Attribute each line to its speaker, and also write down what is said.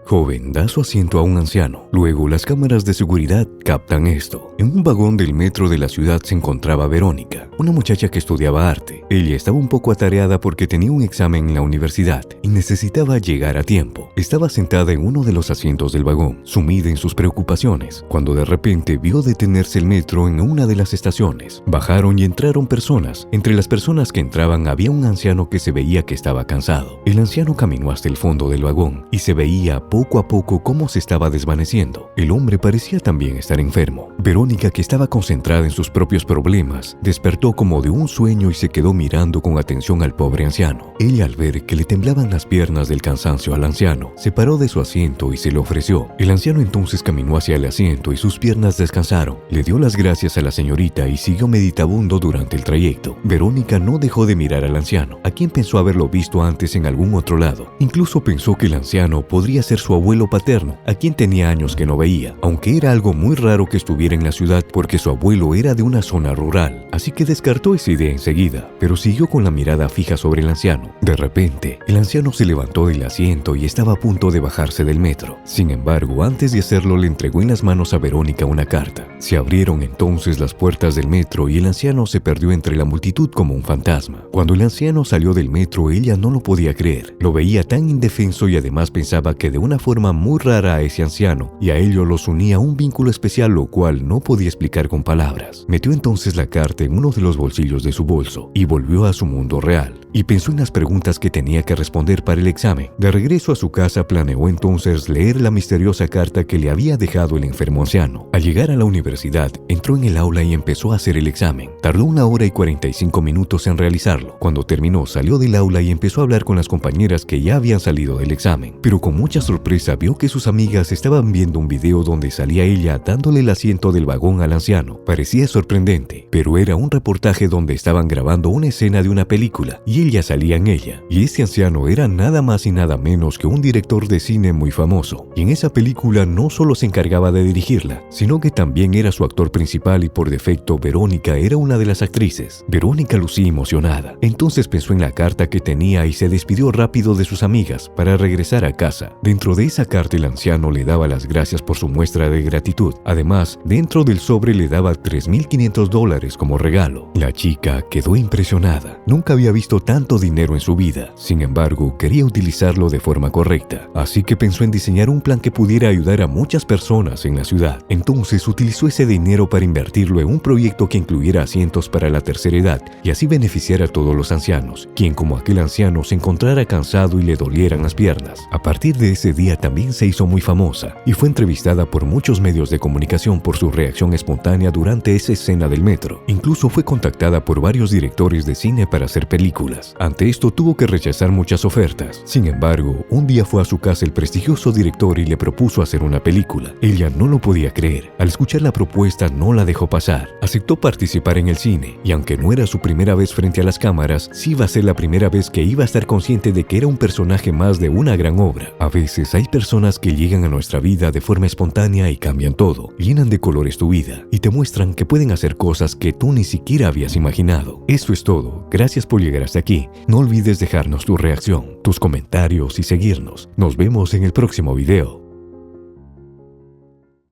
Speaker 1: Joven da su asiento a un anciano. Luego las cámaras de seguridad captan esto. En un vagón del metro de la ciudad se encontraba Verónica, una muchacha que estudiaba arte. Ella estaba un poco atareada porque tenía un examen en la universidad y necesitaba llegar a tiempo. Estaba sentada en uno de los asientos del vagón, sumida en sus preocupaciones, cuando de repente vio detenerse el metro en una de las estaciones. Bajaron y entraron personas. Entre las personas que entraban había un anciano que se veía que estaba cansado. El anciano caminó hasta el fondo del vagón y se veía poco a poco cómo se estaba desvaneciendo. El hombre parecía también estar enfermo. Verónica, que estaba concentrada en sus propios problemas, despertó como de un sueño y se quedó mirando con atención al pobre anciano. Ella, al ver que le temblaban las piernas del cansancio al anciano, se paró de su asiento y se lo ofreció. El anciano entonces caminó hacia el asiento y sus piernas descansaron. Le dio las gracias a la señorita y siguió meditabundo durante el trayecto. Verónica no dejó de mirar al anciano, a quien pensó haberlo visto antes en algún otro lado. Incluso pensó que el anciano podría ser su abuelo paterno, a quien tenía años que no veía, aunque era algo muy raro que estuviera en la ciudad porque su abuelo era de una zona rural, así que descartó esa idea enseguida, pero siguió con la mirada fija sobre el anciano. De repente, el anciano se levantó del asiento y estaba a punto de bajarse del metro. Sin embargo, antes de hacerlo le entregó en las manos a Verónica una carta. Se abrieron entonces las puertas del metro y el anciano se perdió entre la multitud como un fantasma. Cuando el anciano salió del metro, ella no lo podía creer. Lo veía tan indefenso y además pensaba que de una forma muy rara a ese anciano y a ellos los unía un vínculo especial, lo cual no podía explicar con palabras. Metió entonces la carta en uno de los bolsillos de su bolso y volvió a su mundo real y pensó en las preguntas que tenía que responder para el examen. De regreso a su casa planeó entonces leer la misteriosa carta que le había dejado el enfermo anciano. Al llegar a la universidad, entró en el aula y empezó a hacer el examen. Tardó 1 hora y 45 minutos en realizarlo. Cuando terminó, salió del aula y empezó a hablar con las compañeras que ya habían salido del examen. Pero con mucha sorpresa vio que sus amigas estaban viendo un video donde salía ella dándole el asiento del vagón al anciano. Parecía sorprendente, pero era un reportaje donde estaban grabando una escena de una película y ella salía en ella. Y ese anciano era nada más y nada menos que un director de cine muy famoso. Y en esa película no solo se encargaba de dirigirla, sino que también era su actor principal y por defecto Verónica era una de las actrices. Verónica lucía emocionada. Entonces pensó en la carta que tenía y se despidió rápido de sus amigas para regresar a casa. Dentro de esa carta el anciano le daba las gracias por su muestra de gratitud. Además, dentro del sobre le daba $3,500 como regalo. La chica quedó impresionada. Nunca había visto tanto dinero en su vida. Sin embargo, quería utilizarlo de forma correcta. Así que pensó en diseñar un plan que pudiera ayudar a muchas personas en la ciudad. Entonces utilizó ese dinero para invertirlo en un proyecto que incluyera asientos para la tercera edad y así beneficiar a todos los ancianos, quien como aquel anciano se encontrara cansado y le dolieran las piernas. A partir de ese día también se hizo muy famosa y fue entrevistada por muchos medios de comunicación por su reacción espontánea durante esa escena del metro. Incluso fue contactada por varios directores de cine para hacer películas. Ante esto tuvo que rechazar muchas ofertas. Sin embargo, un día fue a su casa el prestigioso director y le propuso hacer una película. Ella no lo podía creer. Al escuchar la propuesta no la dejó pasar. Aceptó participar en el cine y aunque no era su primera vez frente a las cámaras, sí iba a ser la primera vez que iba a estar consciente de que era un personaje más de una gran obra. A veces hay personas que llegan a nuestra vida de forma espontánea y cambian todo, llenan de colores tu vida y te muestran que pueden hacer cosas que tú ni siquiera habías imaginado. Eso es todo. Gracias por llegar hasta aquí. No olvides dejarnos tu reacción, tus comentarios y seguirnos. Nos vemos en el próximo video.